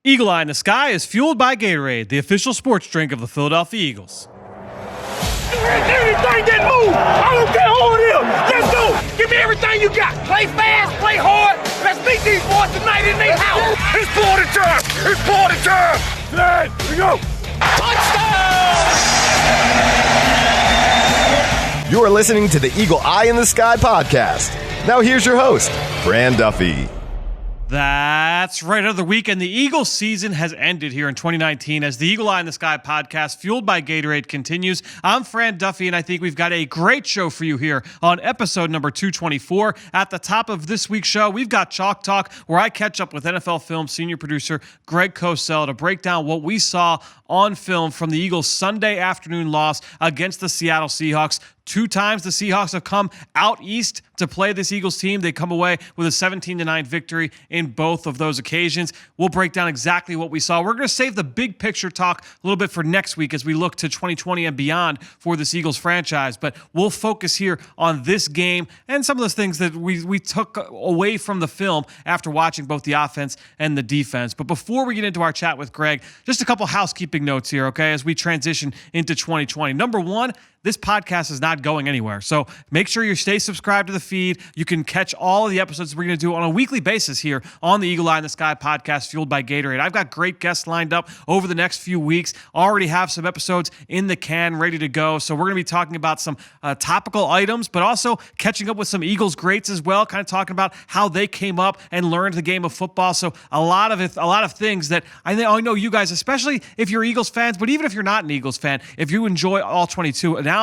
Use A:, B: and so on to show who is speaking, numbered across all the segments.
A: Eagle Eye in the Sky is fueled by Gatorade, the official sports drink of the Philadelphia Eagles.
B: Anything that move, I don't care who it is. Let's go. Give me everything you got. Play fast, play hard. Let's meet these boys tonight in their house. It's party time. It's party time. Flag, here we go. Touchdown!
C: You are listening to the Eagle Eye in the Sky podcast. Now here's your host, Fran Duffy.
A: That's right. Another weekend. The Eagles season has ended here in 2019 as the Eagle Eye in the Sky podcast, fueled by Gatorade, continues. I'm Fran Duffy, and I think we've got a great show for you here on episode number 224. At the top of this week's show, we've got Chalk Talk, where I catch up with NFL Film senior producer Greg Cosell to break down what we saw on film from the Eagles' Sunday afternoon loss against the Seattle Seahawks. 2 times the Seahawks have come out east to play this Eagles team. They come away with a 17-9 victory in both of those occasions. We'll break down exactly what we saw. We're going to save the big picture talk a little bit for next week as we look to 2020 and beyond for this Eagles franchise. But we'll focus here on this game and some of those things that we took away from the film after watching both the offense and the defense. But before we get into our chat with Greg, just a couple housekeeping notes here, okay, as we transition into 2020. Number one, this podcast is not going anywhere. So make sure you stay subscribed to the feed. You can catch all of the episodes we're going to do on a weekly basis here on the Eagle Eye in the Sky podcast, fueled by Gatorade. I've got great guests lined up over the next few weeks. Already have some episodes in the can ready to go. So we're going to be talking about some topical items, but also catching up with some Eagles greats as well, kind of talking about how they came up and learned the game of football. So a lot of things that I know you guys, especially if you're Eagles fans, but even if you're not an Eagles fan, if you enjoy all 22 analysis,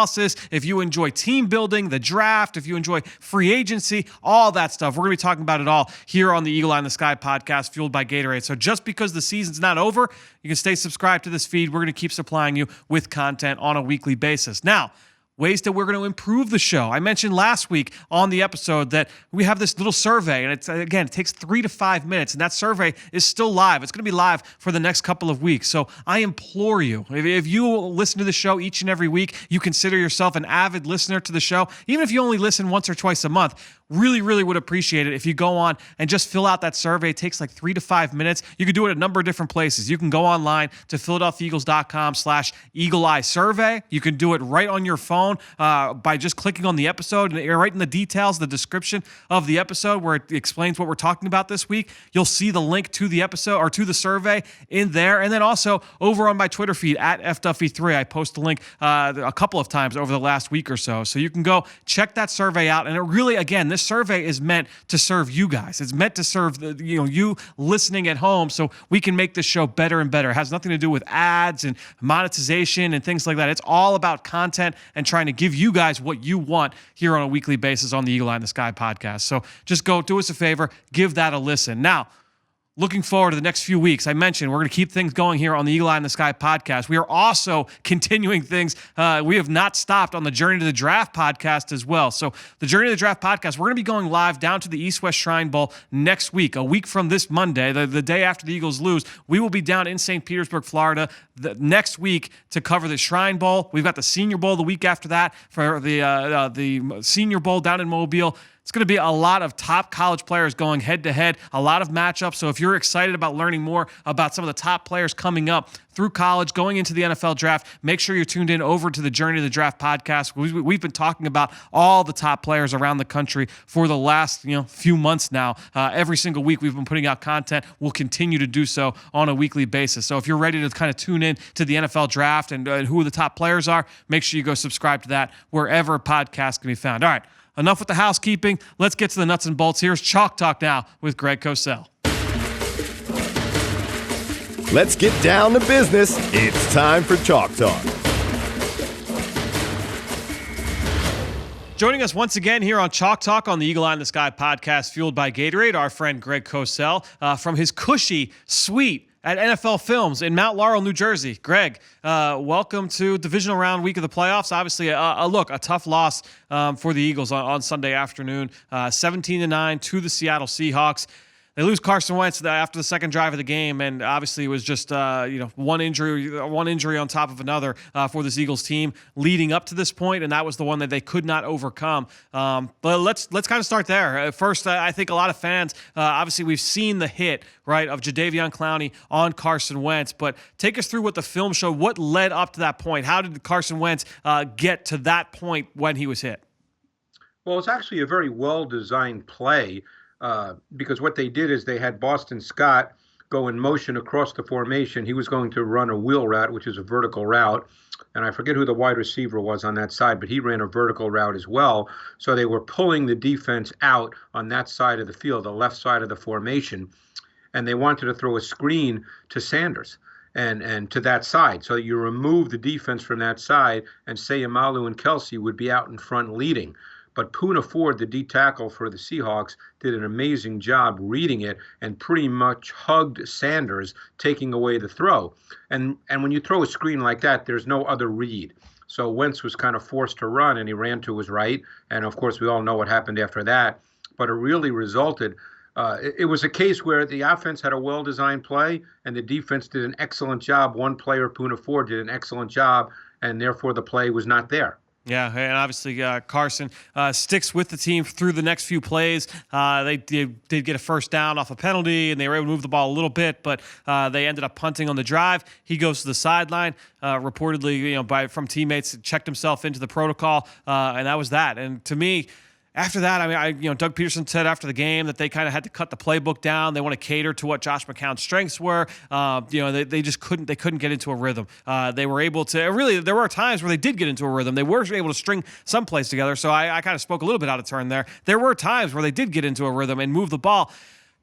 A: if you enjoy team building, the draft, if you enjoy free agency, all that stuff, we're going to be talking about it all here on the Eagle Eye in the Sky podcast, fueled by Gatorade. So just because the season's not over, you can stay subscribed to this feed. We're going to keep supplying you with content on a weekly basis. Now, ways that we're going to improve the show. I mentioned last week on the episode that we have this little survey, and it takes 3 to 5 minutes, and that survey is still live. It's going to be live for the next couple of weeks. So I implore you, if you listen to the show each and every week, you consider yourself an avid listener to the show, even if you only listen once or twice a month, really would appreciate it if you go on and just fill out that survey. It takes like 3 to 5 minutes. You can do it a number of different places. You can go online to philadelphiaeagles.com/Eagle Eye survey. You can do it right on your phone by just clicking on the episode and right in the details, the description of the episode where it explains what we're talking about this week. You'll see the link to the episode or to the survey in there. And then also over on my Twitter feed at FDuffy3, I post the link a couple of times over the last week or so. So you can go check that survey out. And it really, again, this survey is meant to serve you guys. It's meant to serve you listening at home so we can make this show better and better. It has nothing to do with ads and monetization and things like that. It's all about content and trying to give you guys what you want here on a weekly basis on the Eagle Eye in the Sky podcast. So just go do us a favor, give that a listen. Now, looking forward to the next few weeks, I mentioned we're going to keep things going here on the Eagle Eye in the Sky podcast. We are also continuing things. We have not stopped on the Journey to the Draft podcast as well. So the Journey to the Draft podcast, we're going to be going live down to the East-West Shrine Bowl next week, a week from this Monday, the day after the Eagles lose. We will be down in St. Petersburg, Florida, the next week to cover the Shrine Bowl. We've got the Senior Bowl the week after that for the Senior Bowl down in Mobile. It's going to be a lot of top college players going head-to-head, a lot of matchups. So if you're excited about learning more about some of the top players coming up through college, going into the NFL draft, make sure you're tuned in over to the Journey to the Draft podcast. We've been talking about all the top players around the country for the last few months now. Every single week we've been putting out content. We'll continue to do so on a weekly basis. So if you're ready to kind of tune in to the NFL draft and who the top players are, make sure you go subscribe to that wherever podcasts can be found. All right. Enough with the housekeeping. Let's get to the nuts and bolts. Here's Chalk Talk now with Greg Cosell.
C: Let's get down to business. It's time for Chalk Talk.
A: Joining us once again here on Chalk Talk on the Eagle Eye in the Sky podcast, fueled by Gatorade, our friend Greg Cosell from his cushy suite at NFL Films in Mount Laurel, New Jersey. Greg, welcome to divisional round week of the playoffs. Obviously, a tough loss for the Eagles on Sunday afternoon, 17-9 to the Seattle Seahawks. They lose Carson Wentz after the second drive of the game, and obviously it was just one injury on top of another for this Eagles team leading up to this point, and that was the one that they could not overcome. But let's kind of start there. First, I think a lot of fans, obviously we've seen the hit, right, of Jadeveon Clowney on Carson Wentz, but take us through what the film showed. What led up to that point? How did Carson Wentz get to that point when he was hit?
D: Well, it's actually a very well-designed play. Because what they did is they had Boston Scott go in motion across the formation. He was going to run a wheel route, which is a vertical route. And I forget who the wide receiver was on that side, but he ran a vertical route as well. So they were pulling the defense out on that side of the field, the left side of the formation. And they wanted to throw a screen to Sanders and to that side. So you remove the defense from that side, and Sayamalu and Kelsey would be out in front leading. But Poona Ford, the D tackle for the Seahawks, did an amazing job reading it and pretty much hugged Sanders, taking away the throw. And when you throw a screen like that, there's no other read. So Wentz was kind of forced to run, and he ran to his right. And, of course, we all know what happened after that. But it really resulted it was a case where the offense had a well-designed play, and the defense did an excellent job. One player, Poona Ford, did an excellent job, and therefore the play was not there.
A: Yeah, and obviously Carson sticks with the team through the next few plays. They did get a first down off a penalty, and they were able to move the ball a little bit, but they ended up punting on the drive. He goes to the sideline, reportedly, from teammates, checked himself into the protocol, and that was that. And to me, after that, Doug Peterson said after the game that they kind of had to cut the playbook down. They want to cater to what Josh McCown's strengths were. They just couldn't get into a rhythm. They were able to really. There were times where they did get into a rhythm. They were able to string some plays together. So I kind of spoke a little bit out of turn there. There were times where they did get into a rhythm and move the ball.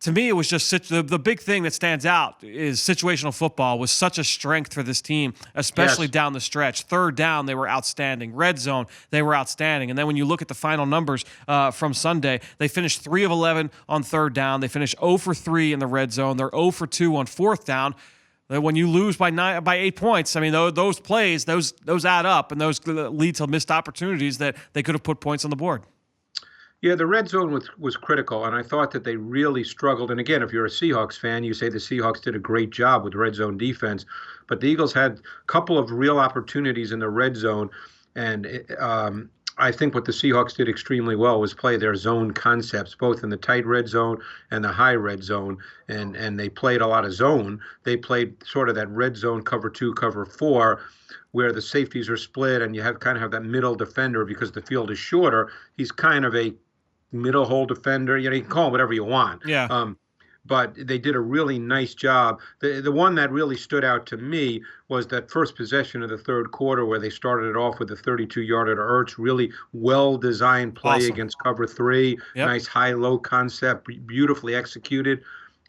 A: To me, it was just the big thing that stands out is situational football was such a strength for this team, especially down the stretch. Third down, they were outstanding. Red zone, they were outstanding. And then when you look at the final numbers from Sunday, they finished 3 of 11 on third down. They finished 0 for 3 in the red zone. They're 0 for 2 on fourth down. When you lose by 8 points, those plays, those add up, and those lead to missed opportunities that they could have put points on the board.
D: Yeah, the red zone was critical, and I thought that they really struggled. And again, if you're a Seahawks fan, you say the Seahawks did a great job with red zone defense, but the Eagles had a couple of real opportunities in the red zone, and I think what the Seahawks did extremely well was play their zone concepts, both in the tight red zone and the high red zone, and they played a lot of zone. They played sort of that red zone cover 2, cover 4, where the safeties are split, and you have that middle defender because the field is shorter. He's kind of a middle hole defender. You can call him whatever you want.
A: Yeah.
D: But they did a really nice job. The one that really stood out to me was that first possession of the third quarter where they started it off with a 32-yarder to Ertz, really well-designed play against cover 3. Yep. Nice high-low concept, beautifully executed.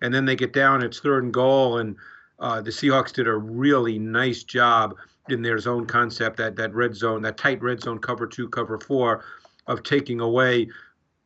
D: And then they get down, it's 3rd and goal, and the Seahawks did a really nice job in their zone concept, that red zone, that tight red zone cover 2, cover 4, of taking away,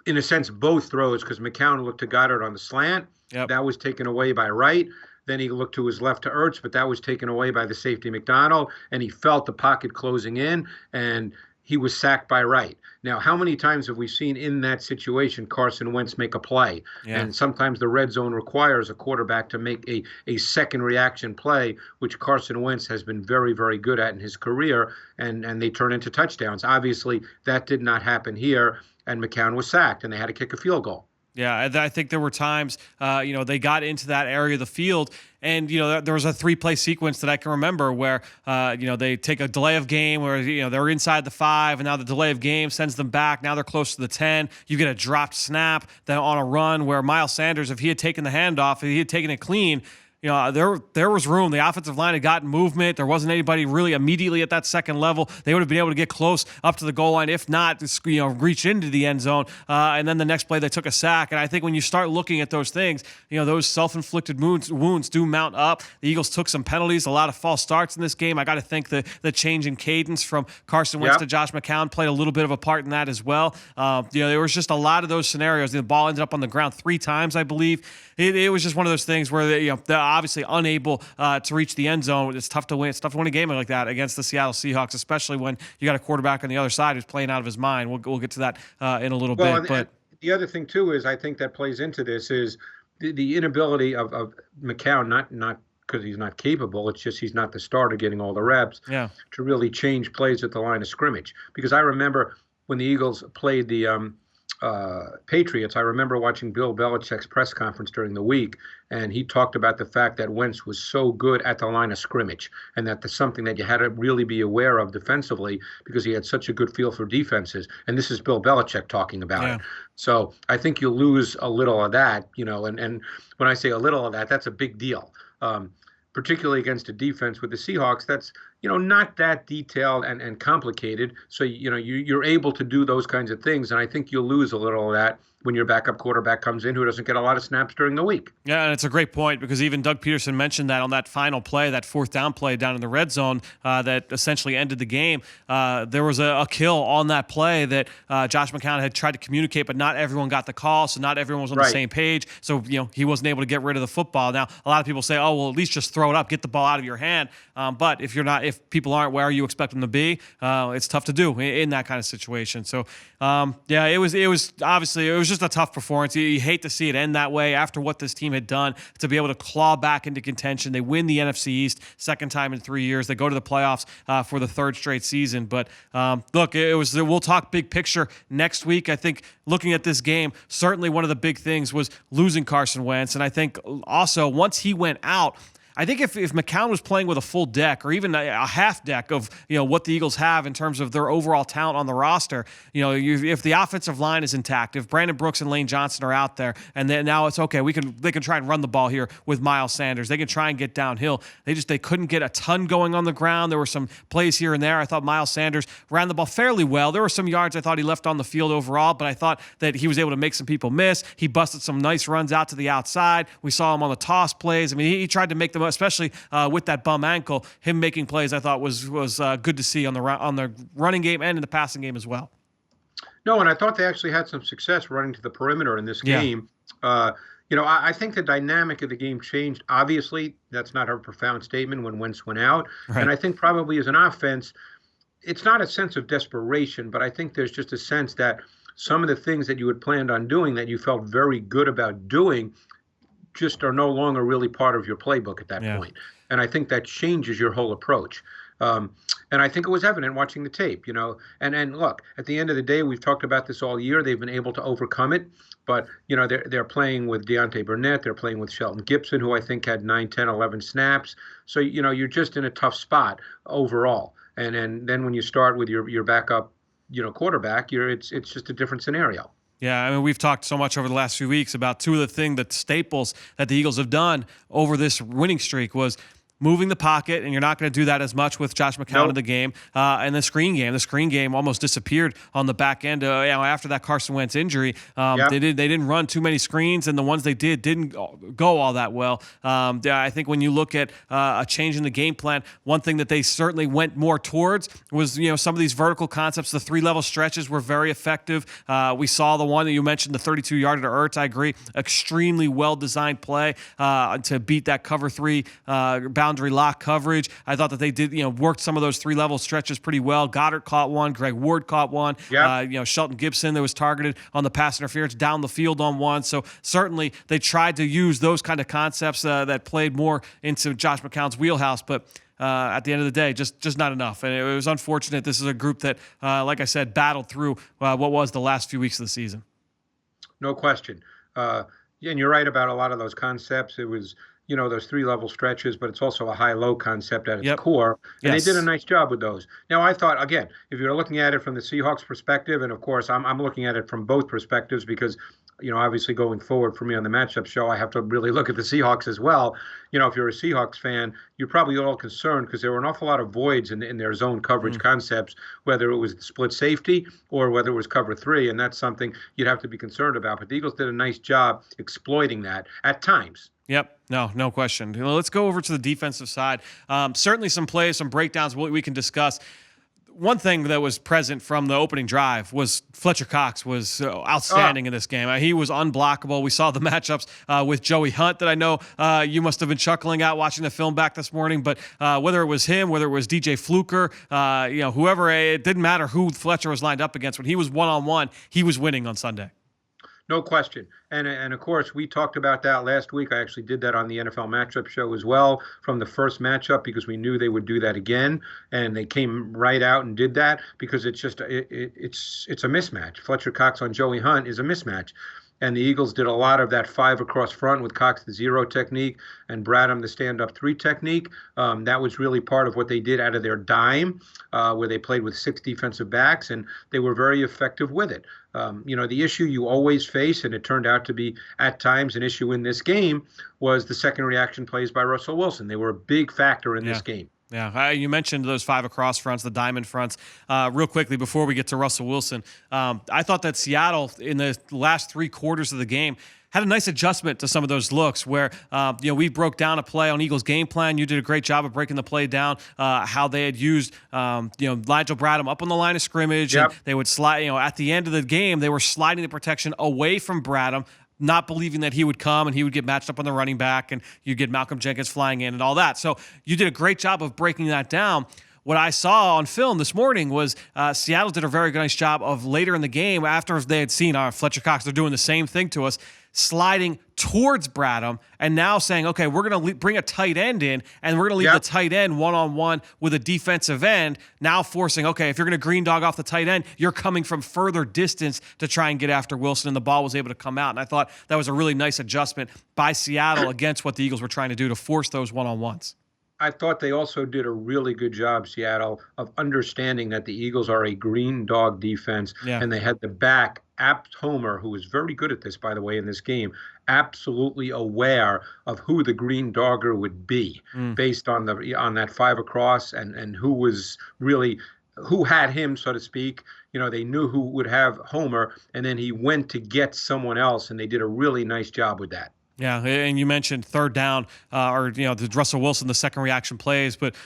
D: in a sense, both throws, because McCown looked to Goddard on the slant. Yep. That was taken away by Wright. Then he looked to his left to Ertz, but that was taken away by the safety McDonald, and he felt the pocket closing in, and he was sacked by Wright. Now, how many times have we seen in that situation Carson Wentz make a play? Yeah. And sometimes the red zone requires a quarterback to make a second reaction play, which Carson Wentz has been very, very good at in his career, and they turn into touchdowns. Obviously, that did not happen here, and McCown was sacked, and they had to kick a field goal.
A: Yeah, I think there were times, they got into that area of the field, and, there was a 3-play sequence that I can remember where, they take a delay of game where, they're inside the 5, and now the delay of game sends them back. Now they're close to the 10. You get a dropped snap then on a run where Miles Sanders, if he had taken the handoff, if he had taken it clean, there was room. The offensive line had gotten movement. There wasn't anybody really immediately at that second level. They would have been able to get close up to the goal line, if not, reach into the end zone. And then the next play, they took a sack. And I think when you start looking at those things, those self-inflicted wounds do mount up. The Eagles took some penalties, a lot of false starts in this game. I got to think the change in cadence from Carson Wentz to Josh McCown played a little bit of a part in that as well. There was just a lot of those scenarios. The ball ended up on the ground 3 times, I believe. It was just one of those things where they're obviously unable to reach the end zone. It's tough to win. It's tough to win a game like that against the Seattle Seahawks, especially when you got a quarterback on the other side who's playing out of his mind. We'll get to that in a little bit. But
D: the other thing too is I think that plays into this is the inability of McCown, not because he's not capable, it's just he's not the starter getting all the reps, to really change plays at the line of scrimmage. Because I remember when the Eagles played the Patriots, I remember watching Bill Belichick's press conference during the week, and he talked about the fact that Wentz was so good at the line of scrimmage, and that's something that you had to really be aware of defensively because he had such a good feel for defenses. And this is Bill Belichick talking about it. So I think you lose a little of that, and when I say a little of that, that's a big deal. Particularly against a defense with the Seahawks that's, not that detailed and complicated. So, you're able to do those kinds of things. And I think you'll lose a little of that when your backup quarterback comes in who doesn't get a lot of snaps during the week.
A: Yeah, and it's a great point because even Doug Peterson mentioned that on that final play, that fourth down play down in the red zone that essentially ended the game. There was a kill on that play that Josh McCown had tried to communicate, but not everyone got the call, so not everyone was on the same page. So, he wasn't able to get rid of the football. Now, a lot of people say, oh, well, at least just throw it up, get the ball out of your hand. But if people aren't where you expect them to be, it's tough to do in that kind of situation. So, it was obviously, it was just a tough performance. You hate to see it end that way after what this team had done to be able to claw back into contention. They win the NFC East second time in 3 years. They go to the playoffs for the third straight season. But look, we'll talk big picture next week. I think looking at this game, certainly one of the big things was losing Carson Wentz. And I think also once he went out, I think if McCown was playing with a full deck or even a half deck of what the Eagles have in terms of their overall talent on the roster, if the offensive line is intact, if Brandon Brooks and Lane Johnson are out there, and then now it's okay, they can try and run the ball here with Miles Sanders. They can try and get downhill. They couldn't get a ton going on the ground. There were some plays here and there. I thought Miles Sanders ran the ball fairly well. There were some yards I thought he left on the field overall, but I thought that he was able to make some people miss. He busted some nice runs out to the outside. We saw him on the toss plays. I mean, he tried to make them, especially with that bum ankle, him making plays I thought was good to see on the running game and in the passing game as well.
D: No, and I thought they actually had some success running to the perimeter in this game. I think the dynamic of the game changed. Obviously, that's not a profound statement when Wentz went out. Right. And I think probably as an offense, it's not a sense of desperation, but I think there's just a sense that some of the things that you had planned on doing that you felt very good about doing just are no longer really part of your playbook at that point. And I think that changes your whole approach. And I think it was evident watching the tape, and look, at the end of the day, we've talked about this all year. They've been able to overcome it, but, they're playing with Deontay Burnett. They're playing with Shelton Gibson, who I think had 9, 10, 11 snaps. So, you're just in a tough spot overall. And then when you start with your backup, quarterback, it's just a different scenario.
A: Yeah, I mean, we've talked so much over the last few weeks about two of the staples that the Eagles have done over this winning streak was moving the pocket, and you're not going to do that as much with Josh McCown in the game. And the screen game almost disappeared on the back end. After that Carson Wentz injury, they didn't run too many screens, and the ones they didn't go all that well. I think when you look at a change in the game plan, one thing that they certainly went more towards was some of these vertical concepts. The 3-level stretches were very effective. We saw the one that you mentioned, the 32-yarder to Ertz. I agree, extremely well designed play to beat that cover 3 boundary lock coverage. I thought that they did, worked some of those 3-level stretches pretty well. Goddard caught one. Greg Ward caught one. Shelton Gibson that was targeted on the pass interference down the field on one. So certainly they tried to use those kind of concepts that played more into Josh McCown's wheelhouse, but at the end of the day, just not enough. And it was unfortunate. This is a group that, like I said, battled through what was the last few weeks of the season.
D: No question. And you're right about a lot of those concepts. It was those 3-level stretches, but it's also a high-low concept at its core. And they did a nice job with those. Now, I thought, again, if you're looking at it from the Seahawks perspective, and of course, I'm looking at it from both perspectives because, obviously going forward for me on the matchup show, I have to really look at the Seahawks as well. If you're a Seahawks fan, you're probably all concerned because there were an awful lot of voids in their zone coverage concepts, whether it was the split safety or whether it was cover 3, and that's something you'd have to be concerned about. But the Eagles did a nice job exploiting that at times.
A: Yep. No question. Let's go over to the defensive side. Certainly some plays, some breakdowns we can discuss. One thing that was present from the opening drive was Fletcher Cox was outstanding in this game. He was unblockable. We saw the matchups with Joey Hunt that I know you must have been chuckling at watching the film back this morning. But whether it was him, whether it was DJ Fluker, whoever, it didn't matter who Fletcher was lined up against. When he was one-on-one, he was winning on Sunday.
D: No question. And of course, we talked about that last week. I actually did that on the NFL matchup show as well from the first matchup because we knew they would do that again. And they came right out and did that because it's just it's a mismatch. Fletcher Cox on Joey Hunt is a mismatch. And the Eagles did a lot of that 5 across front with Cox the 0 technique and Bradham the stand-up 3 technique. That was really part of what they did out of their dime, where they played with 6 defensive backs, and they were very effective with it. The issue you always face, and it turned out to be at times an issue in this game, was the second reaction plays by Russell Wilson. They were a big factor in this game.
A: Yeah, you mentioned those 5 across fronts, the diamond fronts. Real quickly, before we get to Russell Wilson, I thought that Seattle, in the last 3 quarters of the game, had a nice adjustment to some of those looks where, we broke down a play on Eagles game plan. You did a great job of breaking the play down, how they had used, Nigel Bradham up on the line of scrimmage.
D: Yep.
A: And they would slide, at the end of the game, they were sliding the protection away from Bradham, not believing that he would come and he would get matched up on the running back and you'd get Malcolm Jenkins flying in and all that. So you did a great job of breaking that down. What I saw on film this morning was Seattle did a very nice job of later in the game, after they had seen Fletcher Cox, they're doing the same thing to us, sliding towards Bradham and now saying, okay, we're going to bring a tight end in and we're going to leave the tight end one-on-one with a defensive end, now forcing, okay, if you're going to green dog off the tight end, you're coming from further distance to try and get after Wilson, and the ball was able to come out. And I thought that was a really nice adjustment by Seattle against what the Eagles were trying to do to force those one-on-ones.
D: I thought they also did a really good job, Seattle, of understanding that the Eagles are a green dog defense, and they had the back, Apt Homer, who was very good at this, by the way, in this game, absolutely aware of who the green dogger would be based on that 5 across and who was really who had him, so to speak. They knew who would have Homer, and then he went to get someone else, and they did a really nice job with that.
A: Yeah, and you mentioned third down, the Russell Wilson, the second reaction plays, but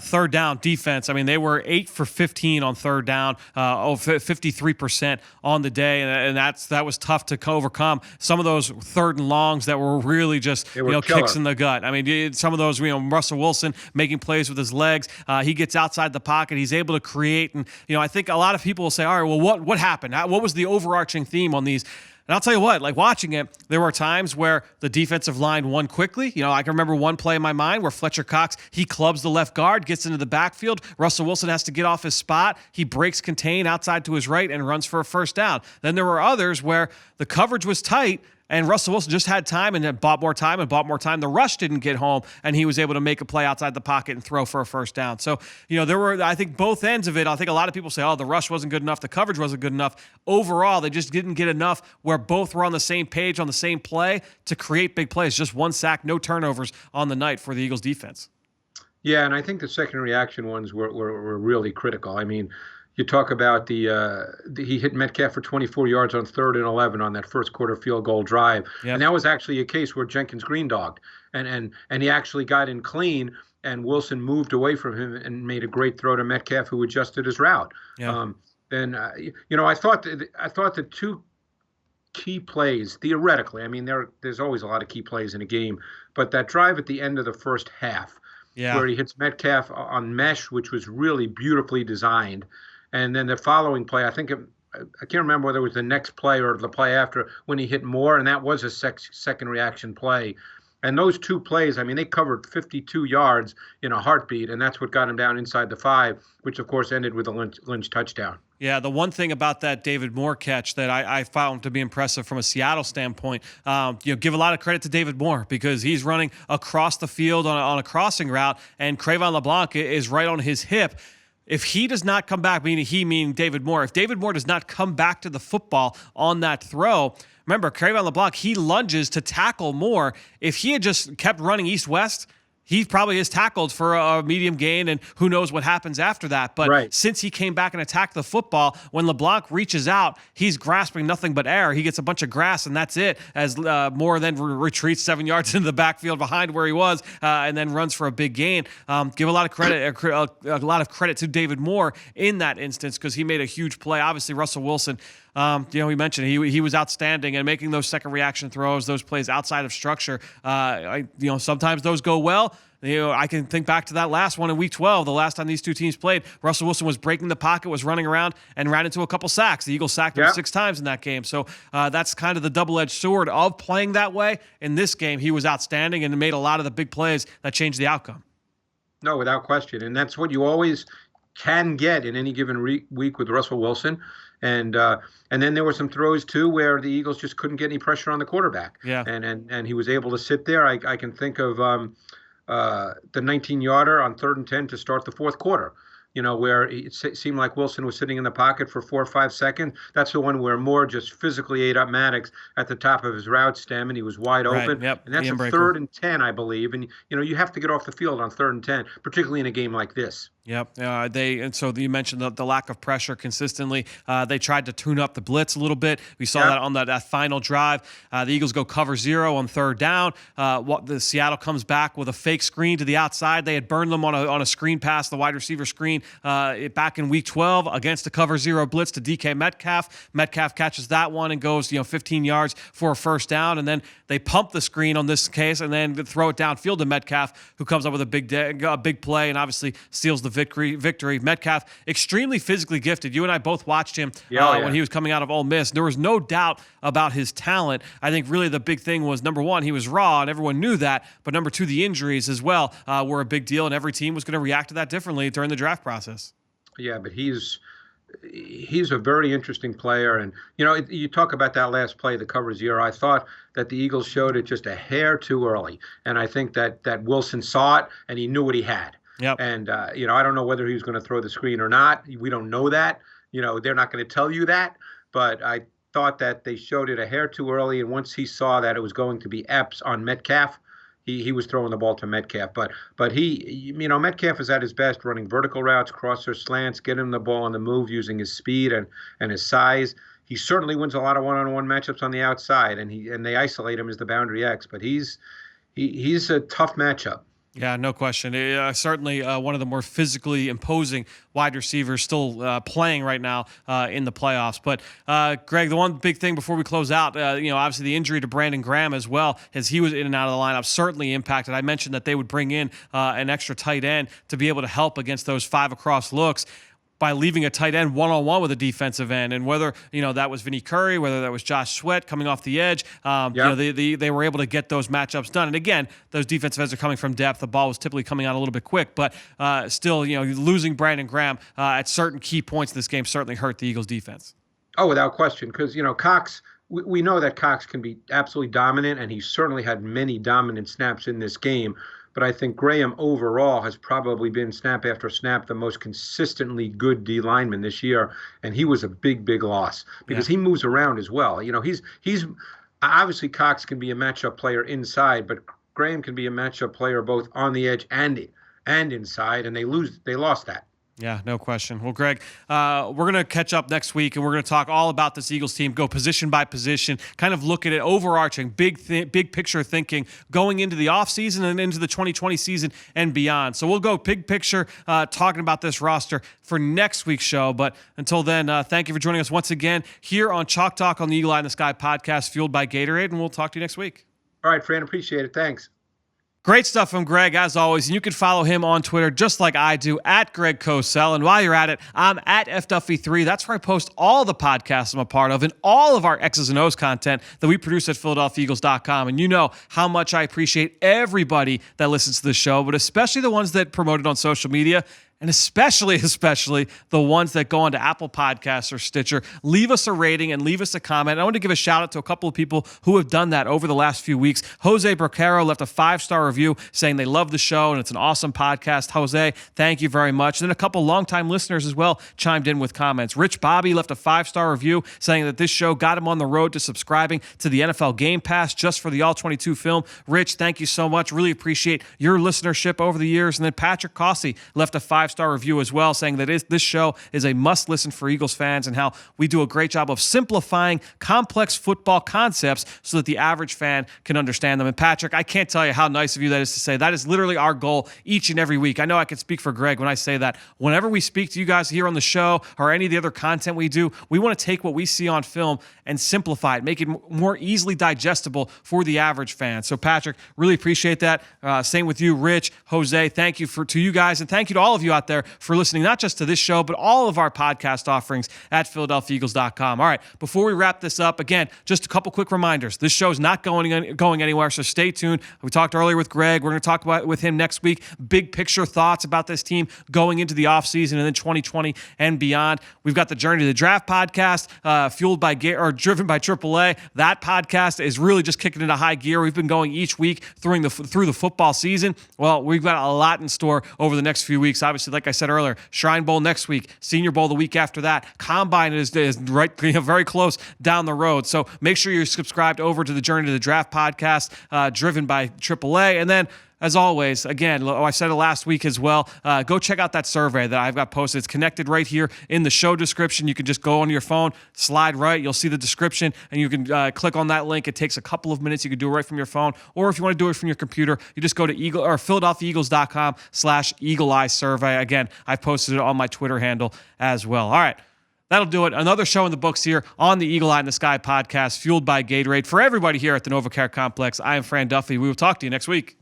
A: third down defense, I mean, they were 8 for 15 on third down, 53% on the day, and that was tough to overcome. Some of those third and longs that were really just, kicks in the gut. I mean, some of those, Russell Wilson making plays with his legs, he gets outside the pocket, he's able to create, and, I think a lot of people will say, all right, well, what happened? What was the overarching theme on these? And I'll tell you what, like watching it, there were times where the defensive line won quickly. I can remember one play in my mind where Fletcher Cox, he clubs the left guard, gets into the backfield. Russell Wilson has to get off his spot. He breaks contain outside to his right and runs for a first down. Then there were others where the coverage was tight and Russell Wilson just had time and bought more time. The rush didn't get home, and he was able to make a play outside the pocket and throw for a first down. So, there were, I think, both ends of it. I think a lot of people say, the rush wasn't good enough, the coverage wasn't good enough. Overall, they just didn't get enough where both were on the same page, on the same play to create big plays. Just 1 sack, no turnovers on the night for the Eagles defense.
D: Yeah, and I think the second reaction ones were really critical. I mean, you talk about he hit Metcalf for 24 yards on 3rd and 11 on that first quarter field goal drive. Yep. And that was actually a case where Jenkins green dogged and he actually got in clean, and Wilson moved away from him and made a great throw to Metcalf, who adjusted his route. Yep. I thought the 2 key plays, theoretically, I mean, there's always a lot of key plays in a game, but that drive at the end of the first half, where he hits Metcalf on mesh, which was really beautifully designed. And then the following play, I can't remember whether it was the next play or the play after, when he hit Moore, and that was a second reaction play. And those 2 plays, I mean, they covered 52 yards in a heartbeat, and that's what got him down inside the 5, which, of course, ended with a Lynch touchdown.
A: Yeah, the one thing about that David Moore catch that I found to be impressive from a Seattle standpoint, give a lot of credit to David Moore, because he's running across the field on a crossing route, and Cre'Von LeBlanc is right on his hip. If he does not come back, meaning David Moore, if David Moore does not come back to the football on that throw, remember, Cre'Von LeBlanc, he lunges to tackle Moore. If he had just kept running east-west, he probably is tackled for a medium gain, and who knows what happens after that. But since he came back and attacked the football, when LeBlanc reaches out, he's grasping nothing but air. He gets a bunch of grass, and that's it, as Moore then retreats 7 yards into the backfield behind where he was, and then runs for a big gain. Give a lot of credit to David Moore in that instance, because he made a huge play. Obviously, Russell Wilson, We mentioned he was outstanding and making those second reaction throws, those plays outside of structure. Sometimes those go well. I can think back to that last one in Week 12, the last time these two teams played. Russell Wilson was breaking the pocket, was running around, and ran into a couple sacks. The Eagles sacked him 6 times in that game. So that's kind of the double-edged sword of playing that way. In this game, he was outstanding and made a lot of the big plays that changed the outcome.
D: No, without question. And that's what you always can get in any given week with Russell Wilson. And then there were some throws, too, where the Eagles just couldn't get any pressure on the quarterback.
A: Yeah.
D: And he was able to sit there. I can think of the 19-yarder on 3rd and 10 to start the fourth quarter, where it seemed like Wilson was sitting in the pocket for 4 or 5 seconds. That's the one where Moore just physically ate up Maddox at the top of his route stem, and he was wide open.
A: Yep.
D: And that's a 3rd and 10, I believe. And, you have to get off the field on 3rd and 10, particularly in a game like this.
A: Yep. And so you mentioned the lack of pressure consistently. They tried to tune up the blitz a little bit. We saw that on that final drive. The Eagles go cover 0 on 3rd down. The Seattle comes back with a fake screen to the outside. They had burned them on a screen pass, the wide receiver screen, back in Week 12 against a cover 0 blitz to DK Metcalf. Metcalf catches that one and goes 15 yards for a first down. And then they pump the screen on this case and then throw it downfield to Metcalf, who comes up with a big play and obviously steals the victory. Metcalf, extremely physically gifted. You and I both watched him when he was coming out of Ole Miss. There was no doubt about his talent. I think really the big thing was, number one, he was raw, and everyone knew that. But number two, the injuries as well were a big deal, and every team was going to react to that differently during the draft process.
D: Yeah, but he's a very interesting player. And, you talk about that last play, the cover 0. I thought that the Eagles showed it just a hair too early. And I think that Wilson saw it, and he knew what he had.
A: Yep.
D: And, I don't know whether he was going to throw the screen or not. We don't know that. They're not going to tell you that. But I thought that they showed it a hair too early. And once he saw that it was going to be Epps on Metcalf, he was throwing the ball to Metcalf. But he, Metcalf is at his best running vertical routes, crosser slants, getting him the ball on the move using his speed and his size. He certainly wins a lot of one-on-one matchups on the outside, and they isolate him as the boundary X. But he's a tough matchup.
A: Yeah, no question. Certainly one of the more physically imposing wide receivers still playing right now in the playoffs. But, Greg, the one big thing before we close out, obviously the injury to Brandon Graham as well, as he was in and out of the lineup, certainly impacted. I mentioned that they would bring in an extra tight end to be able to help against those 5-across looks by leaving a tight end one-on-one with a defensive end. And whether, that was Vinny Curry, whether that was Josh Sweat coming off the edge, they were able to get those matchups done. And again, those defensive ends are coming from depth. The ball was typically coming out a little bit quick, but still, losing Brandon Graham at certain key points in this game certainly hurt the Eagles defense.
D: Oh, without question. Because, Cox, we know that Cox can be absolutely dominant, and he certainly had many dominant snaps in this game. But I think Graham overall has probably been snap after snap the most consistently good D lineman this year, and he was a big loss because he moves around as well. He's obviously Cox can be a matchup player inside, but Graham can be a matchup player both on the edge and inside, and they lost that.
A: Yeah, no question. Well, Greg, we're going to catch up next week, and we're going to talk all about this Eagles team, go position by position, kind of look at it overarching, big picture thinking going into the offseason and into the 2020 season and beyond. So we'll go big picture talking about this roster for next week's show. But until then, thank you for joining us once again here on Chalk Talk on the Eagle Eye in the Sky podcast, fueled by Gatorade, and we'll talk to you next week.
D: All right, Fran, appreciate it. Thanks.
A: Great stuff from Greg, as always. And you can follow him on Twitter just like I do, at Greg Cosell. And while you're at it, I'm at FDuffy3. That's where I post all the podcasts I'm a part of and all of our X's and O's content that we produce at PhiladelphiaEagles.com. And you know how much I appreciate everybody that listens to the show, but especially the ones that promote it on social media. And especially the ones that go onto Apple Podcasts or Stitcher. Leave us a rating and leave us a comment. And I want to give a shout out to a couple of people who have done that over the last few weeks. Jose Brocaro left a 5-star review saying they love the show and it's an awesome podcast. Jose, thank you very much. And then a couple longtime listeners as well chimed in with comments. Rich Bobby left a 5-star review saying that this show got him on the road to subscribing to the NFL Game Pass just for the All-22 film. Rich, thank you so much. Really appreciate your listenership over the years. And then Patrick Cossey left a 5 5-star review as well, saying that this show is a must-listen for Eagles fans and how we do a great job of simplifying complex football concepts so that the average fan can understand them. And Patrick, I can't tell you how nice of you that is to say. That is literally our goal each and every week. I know I can speak for Greg when I say that. Whenever we speak to you guys here on the show or any of the other content we do, we want to take what we see on film and simplify it, make it more easily digestible for the average fan. So Patrick, really appreciate that. Same with you, Rich, Jose. Thank you to you guys, and thank you to all of you out there for listening, not just to this show, but all of our podcast offerings at PhiladelphiaEagles.com. All right, before we wrap this up, again, just a couple quick reminders. This show is not going anywhere, so stay tuned. We talked earlier with Greg. We're going to talk about with him next week. Big picture thoughts about this team going into the offseason and then 2020 and beyond. We've got the Journey to the Draft podcast, driven by AAA. That podcast is really just kicking into high gear. We've been going each week through the football season. Well, we've got a lot in store over the next few weeks. Obviously, like I said earlier, Shrine Bowl next week, Senior Bowl the week after that. Combine is right, very close down the road. So make sure you're subscribed over to the Journey to the Draft podcast, driven by AAA. And then, as always, again, I said it last week as well, go check out that survey that I've got posted. It's connected right here in the show description. You can just go on your phone, slide right, you'll see the description, and you can click on that link. It takes a couple of minutes. You can do it right from your phone, or if you want to do it from your computer, you just go to PhiladelphiaEagles.com/EagleEye survey. Again, I've posted it on my Twitter handle as well. All right. That'll do it. Another show in the books here on the Eagle Eye in the Sky podcast, fueled by Gatorade. For everybody here at the NovaCare Complex, I am Fran Duffy. We will talk to you next week.